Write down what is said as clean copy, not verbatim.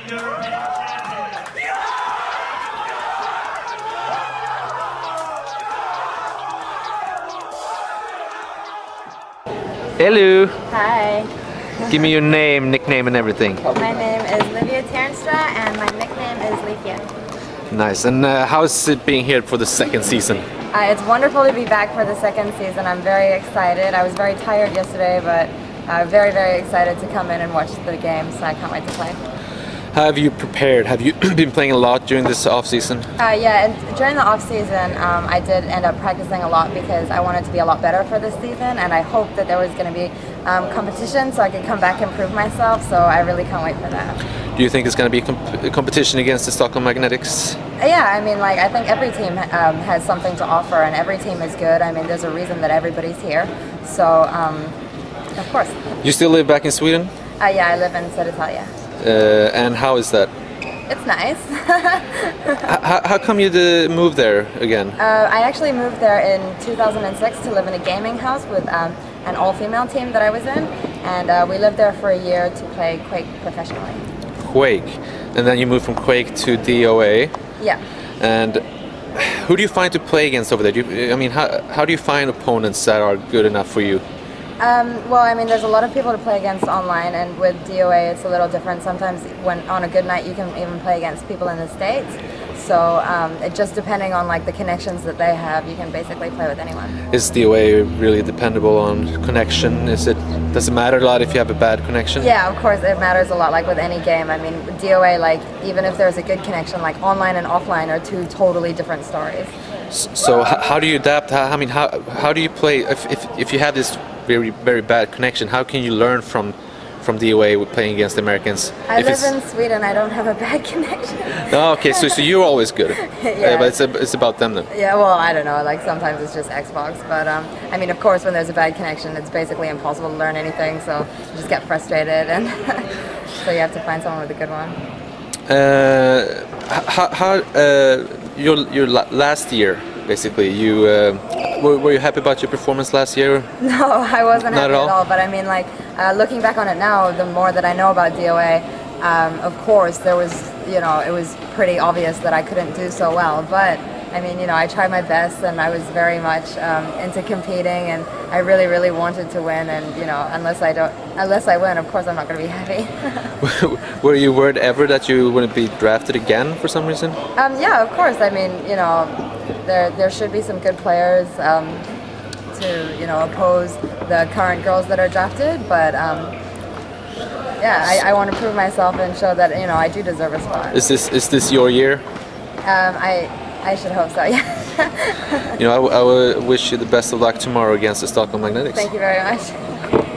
Hello. Hi. Give me your name, nickname, and everything. My name is Liefje and my nickname is Liefje. Nice. And how's it being here for the second season? It's wonderful to be back for the second season. I'm very excited. I was very tired yesterday, but very, very excited to come in and watch the games. I can't wait to play. How have you prepared? Have you been playing a lot during this off season? Yeah, and during the off season, I did end up practicing a lot because I wanted to be a lot better for this season, and I hoped that there was going to be competition so I could come back and prove myself. So I really can't wait for that. Do you think it's going to be a competition against the Stockholm Magnetics? Yeah, I mean, like I think every team has something to offer, and every team is good. I mean, there's a reason that everybody's here. So, of course. You still live back in Sweden? Yeah, I live in Södertälje. And how is that? It's nice. How come you moved there again? I actually moved there in 2006 to live in a gaming house with an all-female team that I was in, and we lived there for a year to play Quake professionally. Quake, and then you moved from Quake to DoA. Yeah. And who do you find to play against over there? I mean, how do you find opponents that are good enough for you? Well, I mean, there's a lot of people to play against online, and with DoA it's a little different. Sometimes when on a good night you can even play against people in the States. So it just depending on like the connections that they have, you can basically play with anyone. Is DoA really dependable on connection? Does it matter a lot if you have a bad connection? Yeah, of course it matters a lot, like with any game. I mean, with DoA, like even if there's a good connection, like online and offline are two totally different stories. So how do you adapt? How do you play if you have this very, very bad connection? How can you learn from DoA with playing against the Americans? I live in Sweden. I don't have a bad connection. Oh, okay, so you're always good. Yeah. But it's about them then. Yeah, well, I don't know. Like sometimes it's just Xbox, but I mean, of course, when there's a bad connection, it's basically impossible to learn anything. So you just get frustrated, and so you have to find someone with a good one. Your last year, basically, you were you happy about your performance last year? No, I wasn't Not happy at all? But I mean, like looking back on it now, the more that I know about DoA, of course, there was, it was pretty obvious that I couldn't do so well. But I mean, I tried my best, and I was very much into competing, and I really, really wanted to win. And unless I win, of course, I'm not going to be happy. Were you worried ever that you wouldn't be drafted again for some reason? Yeah, of course. I mean, there should be some good players to oppose the current girls that are drafted, but yeah, I want to prove myself and show that I do deserve a spot. Is this your year? I should hope so. Yeah. I will wish you the best of luck tomorrow against the Stockholm Magnetics. Thank you very much.